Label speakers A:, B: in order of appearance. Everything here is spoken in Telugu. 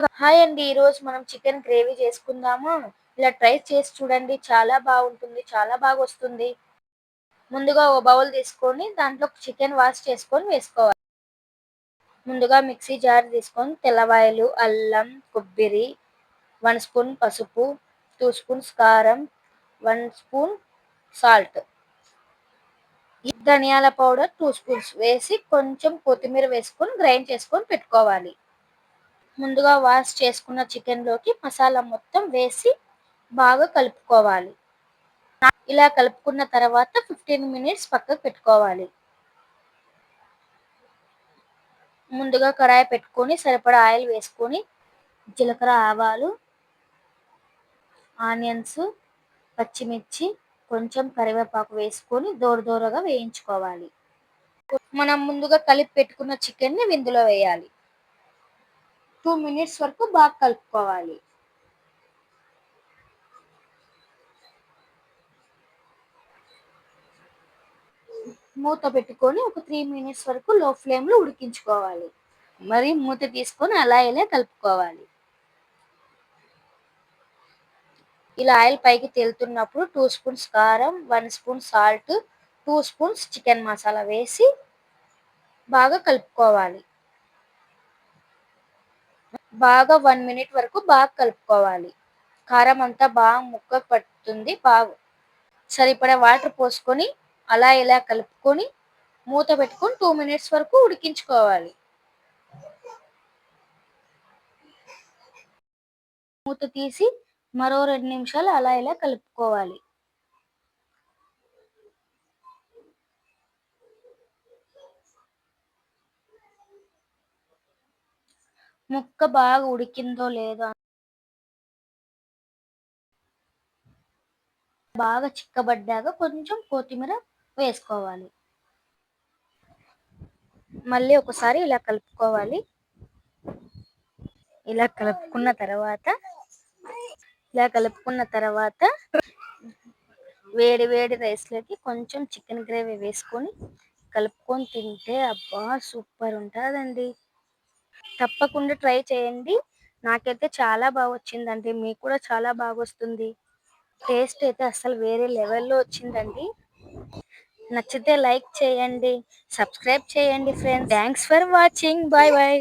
A: హాయ్ అండి. ఈరోజు మనం చికెన్ గ్రేవీ చేసుకుందాము. ఇలా ట్రై చేసి చూడండి. చాలా బాగుంటుంది. చాలా బాగొస్తుంది. ముందుగా ఓ బౌల్ తీసుకొని దాంట్లో చికెన్ వాష్ చేసుకొని వేసుకోవాలి. ముందుగా మిక్సీ జార్ తీసుకొని తెల్లవాయలు, అల్లం, కొబ్బరి, 1 స్పూన్ పసుపు, 2 స్పూన్స్ కారం, 1 స్పూన్ సాల్ట్, ధనియాల పౌడర్ 2 స్పూన్స్ వేసి కొంచెం కొత్తిమీర వేసుకొని గ్రైండ్ చేసుకొని పెట్టుకోవాలి. ముందుగా వాష్ చేసుకున్న చికెన్లోకి మసాలా మొత్తం వేసి బాగా కలుపుకోవాలి. ఇలా కలుపుకున్న తర్వాత 15 మినిట్స్ పక్కకు పెట్టుకోవాలి. ముందుగా కడాయి పెట్టుకొని సరిపడా ఆయిల్ వేసుకొని జీలకర్ర, ఆవాలు, ఆనియన్స్, పచ్చిమిర్చి, కొంచెం కరివేపాకు వేసుకొని దోరదోరగా వేయించుకోవాలి. మనం ముందుగా కలిపి పెట్టుకున్న చికెన్ని ఇందులో వేయాలి. 2 మినిట్స్ వరకు బాగా కలుపుకోవాలి. మూత పెట్టుకొని ఒక 3 మినిట్స్ వరకు లో ఫ్లేమ్‌లో ఉడికించుకోవాలి. మరి మూత తీసుకొని అలా ఇలా కలుపుకోవాలి. ఇలా ఆయిల్ పైకి తేలుతున్నప్పుడు 2 స్పూన్స్ కారం, 1 spoon salt, 2 spoons chicken masala వేసి బాగా కలుపుకోవాలి. బాగా 1 మినిట్ వరకు బాగా కలుపుకోవాలి. కారం అంతా బాగా ముక్కకు పట్టుతుంది. సరిపడా వాటర్ పోసుకొని అలా ఇలా కలుపుకొని మూత పెట్టుకొని 2 మినిట్స్ వరకు ఉడికించుకోవాలి. మూత తీసి మరో 2 నిమిషాలు అలా ఇలా కలుపుకోవాలి. ముక్క బాగా ఉడికిందో లేదో బాగా చిక్కబడ్డాక కొంచెం కొత్తిమీర వేసుకోవాలి. మళ్ళీ ఒకసారి ఇలా కలుపుకోవాలి. ఇలా కలుపుకున్న తర్వాత వేడి వేడి రైస్‌లోకి కొంచెం చికెన్ గ్రేవీ వేసుకొని కలుపుకొని తింటే అబ్బా! సూపర్ ఉంటదండి. తప్పకుండా ట్రై చేయండి. నాకైతే చాలా వచ్చిందండి. మీకు కూడా చాలా బాగొస్తుంది. టేస్ట్ అయితే అస్సలు వేరే లెవెల్‌లో వచ్చిందండి. నచ్చితే లైక్ చేయండి. సబ్స్క్రైబ్ చేయండి friends. Thanks for watching. By by.